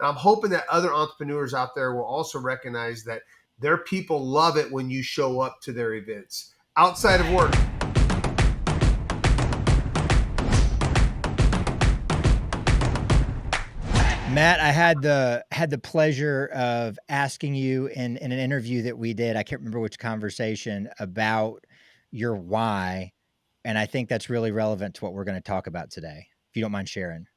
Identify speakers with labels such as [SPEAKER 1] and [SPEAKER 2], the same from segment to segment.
[SPEAKER 1] And I'm hoping that other entrepreneurs out there will also recognize that their people love it when you show up to their events outside of work.
[SPEAKER 2] Matt, I had the pleasure of asking you in an interview that we did. I can't remember which conversation, about your why, and I think that's really relevant to what we're going to talk about today. If you don't mind sharing.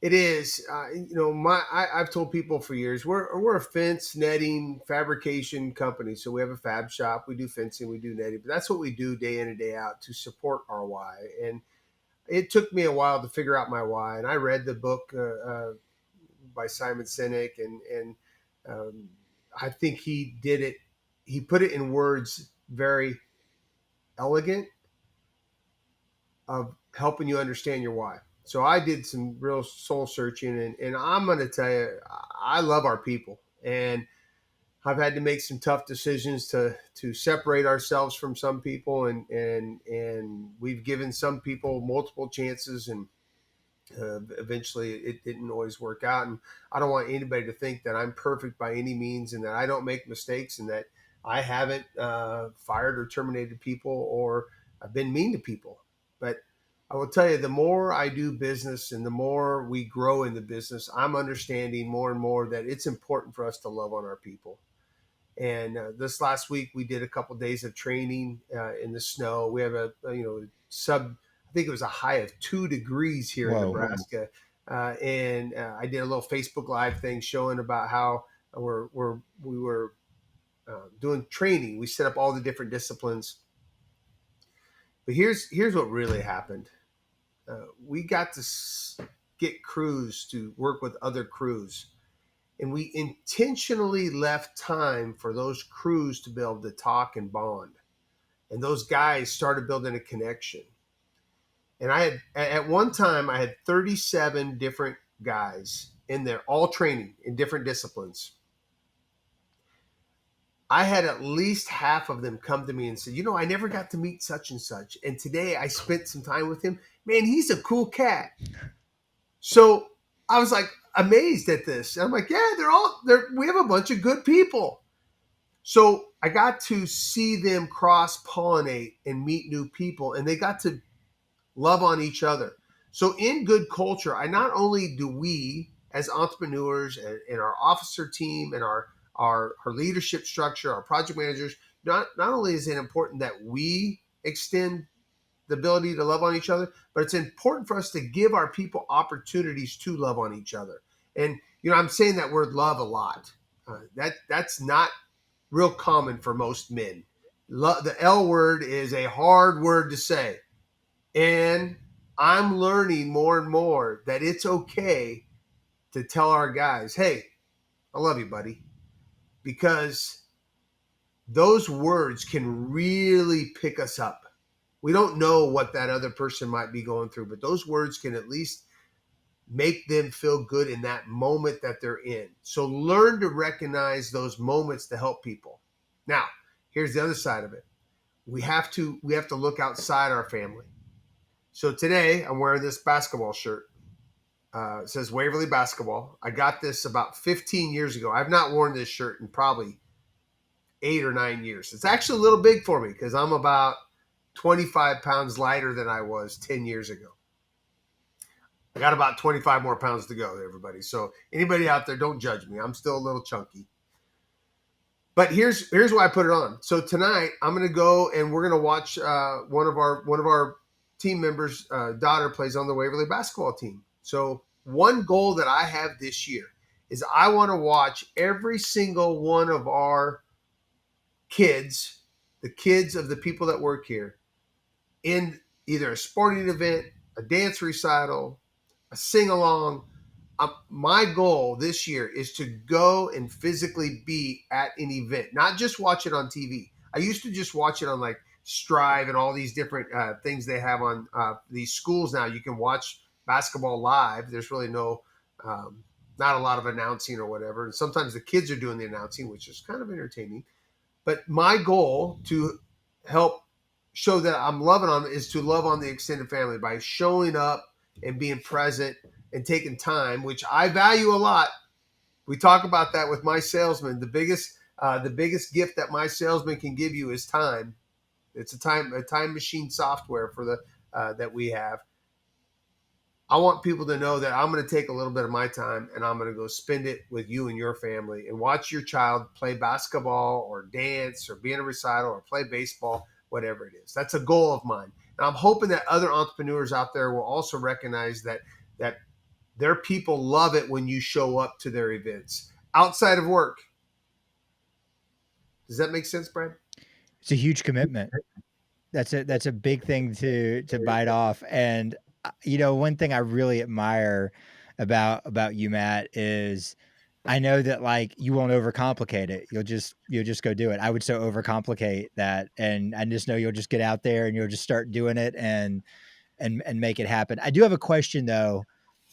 [SPEAKER 1] It is, I've told people for years, we're a fence netting fabrication company. So we have a fab shop, we do fencing, we do netting, but that's what we do day in and day out to support our why. And it took me a while to figure out my why. And I read the book by Simon Sinek, and I think he did it. He put it in words very elegant of helping you understand your why. So I did some real soul searching, and I'm going to tell you, I love our people, and I've had to make some tough decisions to separate ourselves from some people, and we've given some people multiple chances, and eventually it didn't always work out. And I don't want anybody to think that I'm perfect by any means, and that I don't make mistakes, and that I haven't fired or terminated people, or I've been mean to people. But I will tell you, the more I do business and the more we grow in the business, I'm understanding more and more that it's important for us to love on our people. And this last week, we did a couple of days of training in the snow. We have a I think it was a high of 2 degrees here in Nebraska. And I did a little Facebook Live thing showing about how we were doing training. We set up all the different disciplines. But here's what really happened. We got to get crews to work with other crews. And we intentionally left time for those crews to be able to talk and bond. And those guys started building a connection. And at one time, I had 37 different guys in there, all training in different disciplines. I had at least half of them come to me and say, I never got to meet such and such. And today I spent some time with him. Man, he's a cool cat. So I was like amazed at this. And I'm like, yeah, we have a bunch of good people. So I got to see them cross-pollinate and meet new people, and they got to love on each other. So in good culture, not only do we as entrepreneurs and our officer team and our leadership structure, our project managers, not only is it important that we extend the ability to love on each other, but it's important for us to give our people opportunities to love on each other. And, I'm saying that word love a lot. That's not real common for most men. The L word is a hard word to say. And I'm learning more and more that it's okay to tell our guys, hey, I love you, buddy. Because those words can really pick us up. We don't know what that other person might be going through, but those words can at least make them feel good in that moment that they're in. So learn to recognize those moments to help people. Now, here's the other side of it. We have to look outside our family. So today I'm wearing this basketball shirt. It says Waverly Basketball. I got this about 15 years ago. I've not worn this shirt in probably 8 or 9 years. It's actually a little big for me because I'm about 25 pounds lighter than I was 10 years ago. I got about 25 more pounds to go, everybody. So anybody out there, don't judge me. I'm still a little chunky. But here's why I put it on. So tonight I'm going to go and we're going to watch one of our team members' daughter plays on the Waverly basketball team. So one goal that I have this year is I want to watch every single one of our kids, the kids of the people that work here, in either a sporting event, a dance recital, a sing-along. My goal this year is to go and physically be at an event, not just watch it on TV. I used to just watch it on like Strive and all these different things they have on these schools now. You can watch basketball live. There's really not a lot of announcing or whatever. And sometimes the kids are doing the announcing, which is kind of entertaining. But my goal to help show that I'm loving on them is to love on the extended family by showing up and being present and taking time, which I value a lot. We talk about that with mySalesman. The biggest gift that mySalesman can give you is time. It's a time machine software for the that we have. I want people to know that I'm going to take a little bit of my time and I'm going to go spend it with you and your family and watch your child play basketball or dance or be in a recital or play baseball, whatever it is. That's a goal of mine. And I'm hoping that other entrepreneurs out there will also recognize that their people love it when you show up to their events outside of work. Does that make sense, Brad?
[SPEAKER 2] It's a huge commitment. That's a big thing to bite off. And one thing I really admire about you, Matt, is I know that like you won't overcomplicate it. You'll just go do it. I would so overcomplicate that, and I just know you'll just get out there and you'll just start doing it and make it happen. I do have a question though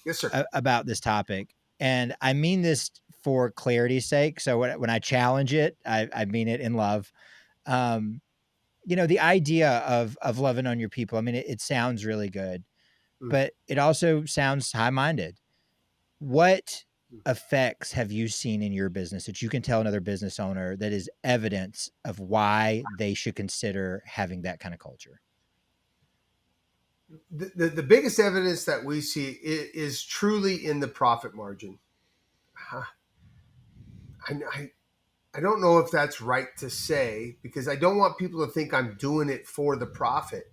[SPEAKER 1] Yes, sir.
[SPEAKER 2] about this topic, and I mean this for clarity's sake. So when I challenge it, I mean it in love. Um, the idea of loving on your people, I mean, it sounds really good,
[SPEAKER 1] Mm.
[SPEAKER 2] but it also sounds high-minded. What effects have you seen in your business that you can tell another business owner that is evidence of why they should consider having that kind of culture?
[SPEAKER 1] The biggest evidence that we see is truly in the profit margin. I, I don't know if that's right to say because I don't want people to think I'm doing it for the profit,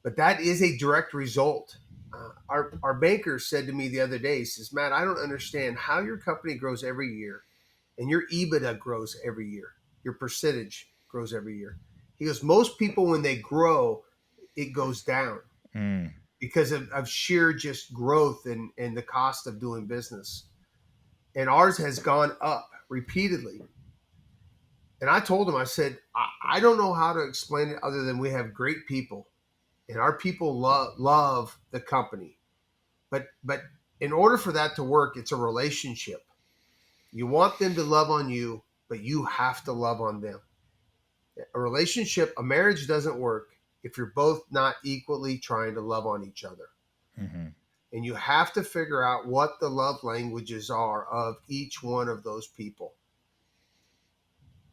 [SPEAKER 1] but that is a direct result. Our banker said to me the other day, he says, Matt, I don't understand how your company grows every year and your EBITDA grows every year. Your percentage grows every year. He goes, most people, when they grow, it goes down
[SPEAKER 2] Mm,
[SPEAKER 1] because of sheer just growth and the cost of doing business. And ours has gone up repeatedly. And I told him, I said, I don't know how to explain it other than we have great people and our people love the company. But in order for that to work, it's a relationship. You want them to love on you, but you have to love on them. A relationship, a marriage doesn't work if you're both not equally trying to love on each other.
[SPEAKER 2] mhm.
[SPEAKER 1] And you have to figure out what the love languages are of each one of those people.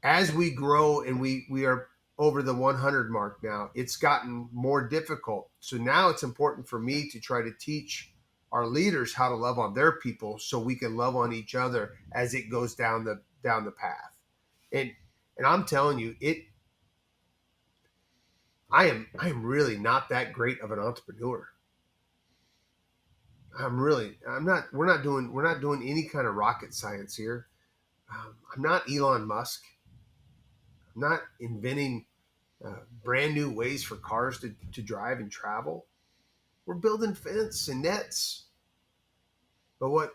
[SPEAKER 1] As we grow and we are over the 100 mark now, it's gotten more difficult. So now it's important for me to try to teach our leaders how to love on their people so we can love on each other as it goes down the path. And and I'm telling you, I am really not that great of an entrepreneur. I'm not we're not doing any kind of rocket science here. I'm not Elon Musk. I'm not inventing brand new ways for cars to drive and travel. We're building fence and nets. But what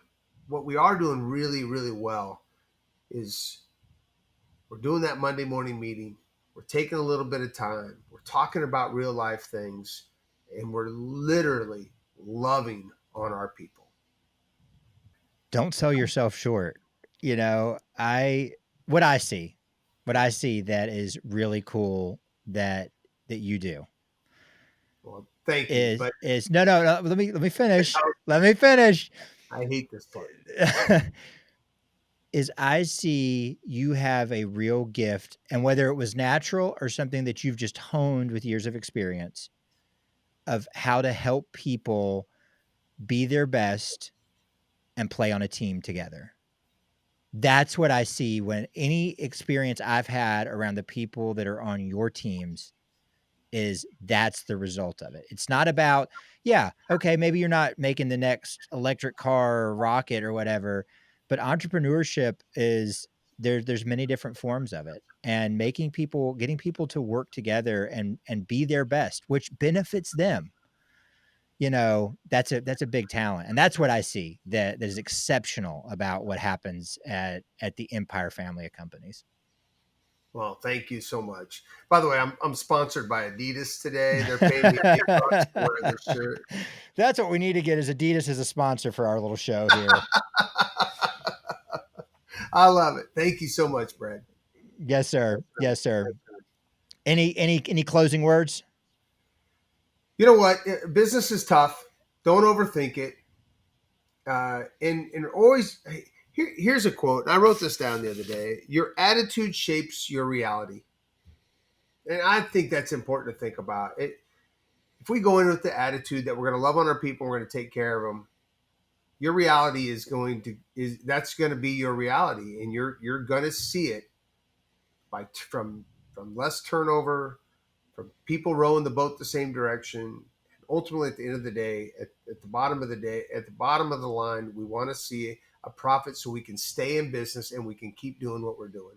[SPEAKER 1] we are doing really, really well is we're doing that Monday morning meeting. We're taking a little bit of time. We're talking about real life things, and we're literally loving on our people.
[SPEAKER 2] Don't sell yourself short. I what I see, what I see that is really cool that you do
[SPEAKER 1] Well, thank you,
[SPEAKER 2] is
[SPEAKER 1] but
[SPEAKER 2] is no, no, no. Let me finish. Let me finish.
[SPEAKER 1] I hate this part.
[SPEAKER 2] Is I see you have a real gift, and whether it was natural or something that you've just honed with years of experience of how to help people be their best and play on a team together. That's what I see when any experience I've had around the people that are on your teams is that's the result of it. It's not about, yeah, okay, maybe you're not making the next electric car or rocket or whatever, but entrepreneurship is there's many different forms of it. And getting people to work together and be their best, which benefits them. That's a big talent. And that's what I see that is exceptional about what happens at the Empire family of companies.
[SPEAKER 1] Well, thank you so much. By the way, I'm sponsored by Adidas today. They're paying me big bucks to wear this shirt.
[SPEAKER 2] That's what we need to get is Adidas as a sponsor for our little show here.
[SPEAKER 1] I love it. Thank you so much, Brad.
[SPEAKER 2] Yes, sir. Yes, sir. Any closing words?
[SPEAKER 1] You know what? Business is tough. Don't overthink it. And always, Here's a quote. I wrote this down the other day. Your attitude shapes your reality. And I think that's important to think about. If we go in with the attitude that we're going to love on our people, we're going to take care of them, your reality is that's going to be your reality, and you're going to see it from less turnover, from people rowing the boat the same direction. And ultimately, at the end of the day, at the bottom of the day, at the bottom of the line, we want to see a profit so we can stay in business and we can keep doing what we're doing.